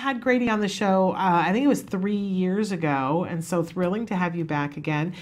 had Grady on the show, I think it was 3 years ago, and so thrilling to have you back again.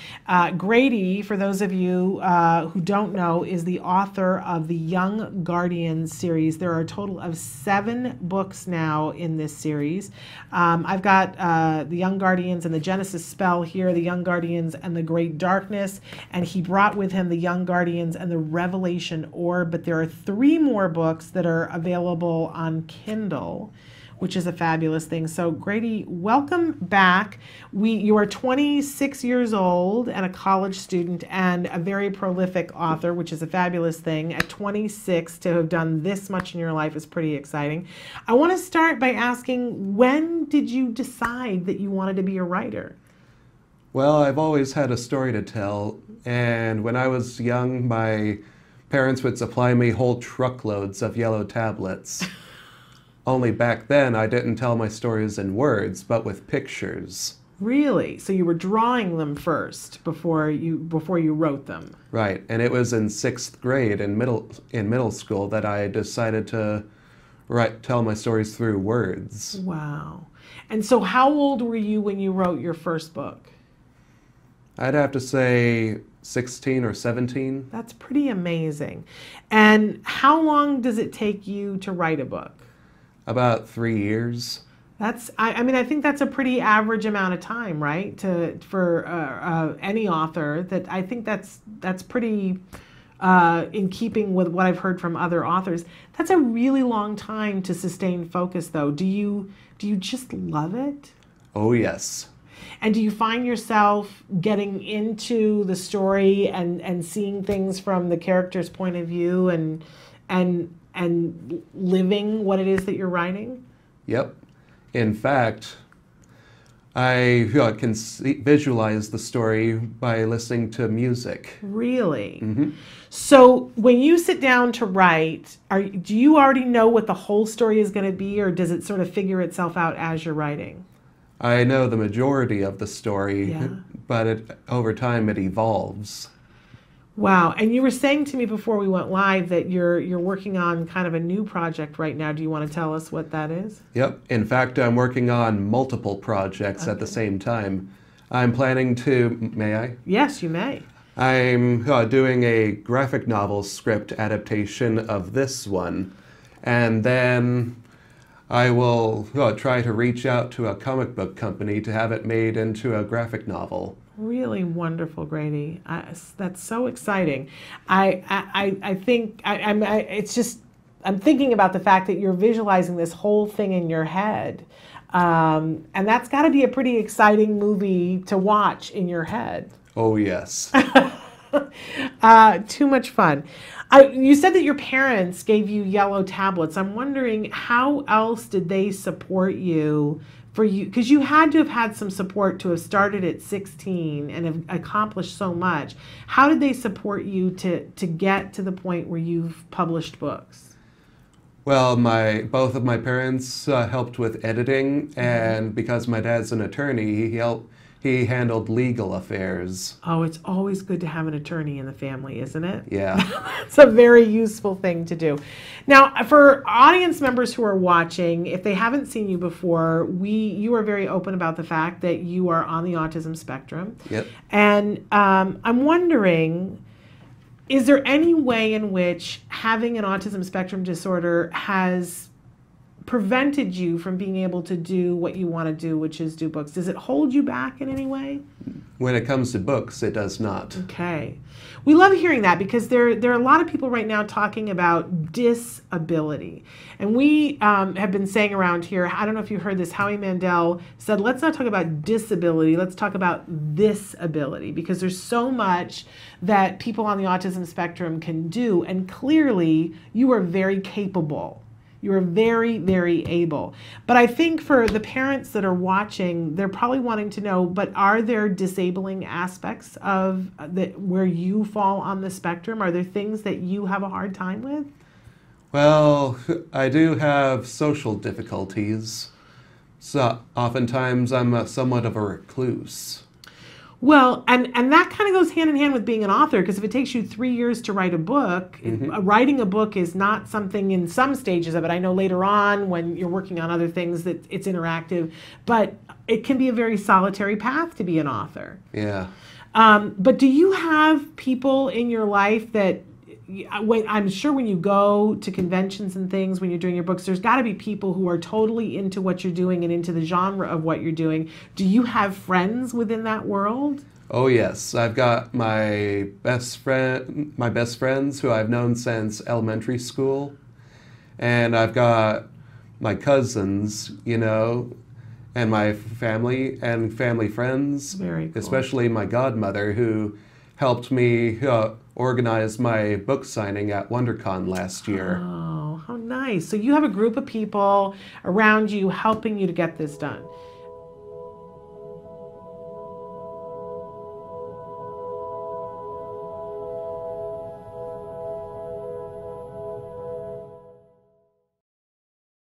Grady, for those of you who don't know, is the author of the Young Guardians series. There are a total of 7 books now in this series. I've got the Young Guardians and the Genesis Spell here, the Young Guardians and the Great Darkness, and he brought with him the Young Guardians and the Revelation Orb, but there are 3 more books that are available on Kindle, which is a fabulous thing. So Grady, welcome back. You are 26 years old and a college student and a very prolific author, which is a fabulous thing. At 26, to have done this much in your life is pretty exciting. I want to start by asking, when did you decide that you wanted to be a writer? Well, I've always had a story to tell, and when I was young, my parents would supply me whole truckloads of yellow tablets. Only back then, I didn't tell my stories in words, but with pictures. Really? So you were drawing them first before you wrote them? Right, and it was in 6th grade in middle school that I decided to tell my stories through words. Wow. And so how old were you when you wrote your first book? I'd have to say 16 or 17. That's pretty amazing. And how long does it take you to write a book? About 3 years. I mean, I think that's a pretty average amount of time, right? For any author. I think that's pretty in keeping with what I've heard from other authors. That's a really long time to sustain focus, though. Do you just love it? Oh, yes. And do you find yourself getting into the story and seeing things from the character's point of view and living what it is that you're writing? Yep. In fact, I can visualize the story by listening to music. Really? Mm-hmm. So when you sit down to write, do you already know what the whole story is going to be, or does it sort of figure itself out as you're writing? I know the majority of the story, Yeah. but over time it evolves. Wow. And you were saying to me before we went live that you're working on kind of a new project right now. Do you want to tell us what that is? Yep. In fact, I'm working on multiple projects at the same time. I'm planning to, may I? Yes, you may. I'm doing a graphic novel script adaptation of this one, and then I will try to reach out to a comic book company to have it made into a graphic novel. Really wonderful, Grady. That's so exciting. I think it's just, I'm thinking about the fact that you're visualizing this whole thing in your head, and that's got to be a pretty exciting movie to watch in your head. Oh yes. Too much fun. You said that your parents gave you yellow tablets. I'm wondering, how else did they support you? Because you had to have had some support to have started at 16 and have accomplished so much. How did they support you to get to the point where you've published books? Well, both of my parents helped with editing, and because my dad's an attorney, he handled legal affairs. Oh, it's always good to have an attorney in the family, isn't it? Yeah. It's a very useful thing to do. Now, for audience members who are watching, if they haven't seen you before, you are very open about the fact that you are on the autism spectrum. Yep. And I'm wondering, is there any way in which having an autism spectrum disorder has prevented you from being able to do what you want to do, which is do books? Does it hold you back in any way? When it comes to books, it does not. Okay. We love hearing that, because there are a lot of people right now talking about disability. And we have been saying around here, I don't know if you heard this, Howie Mandel said, let's not talk about disability, let's talk about this ability, because there's so much that people on the autism spectrum can do. And clearly, you are very capable. You are very, very able. But I think for the parents that are watching, they're probably wanting to know, but are there disabling aspects of where you fall on the spectrum? Are there things that you have a hard time with? Well, I do have social difficulties. So oftentimes I'm somewhat of a recluse. Well, and that kind of goes hand in hand with being an author, because if it takes you 3 years to write a book, writing a book is not something in some stages of it. I know later on when you're working on other things that it's interactive, but it can be a very solitary path to be an author. Yeah. But do you have people in your life that, I'm sure when you go to conventions and things, when you're doing your books, there's got to be people who are totally into what you're doing and into the genre of what you're doing. Do you have friends within that world? Oh yes, I've got my best friends who I've known since elementary school, and I've got my cousins, and my family and family friends, Very cool. especially my godmother who helped me organize my book signing at WonderCon last year. Oh, how nice. So you have a group of people around you helping you to get this done.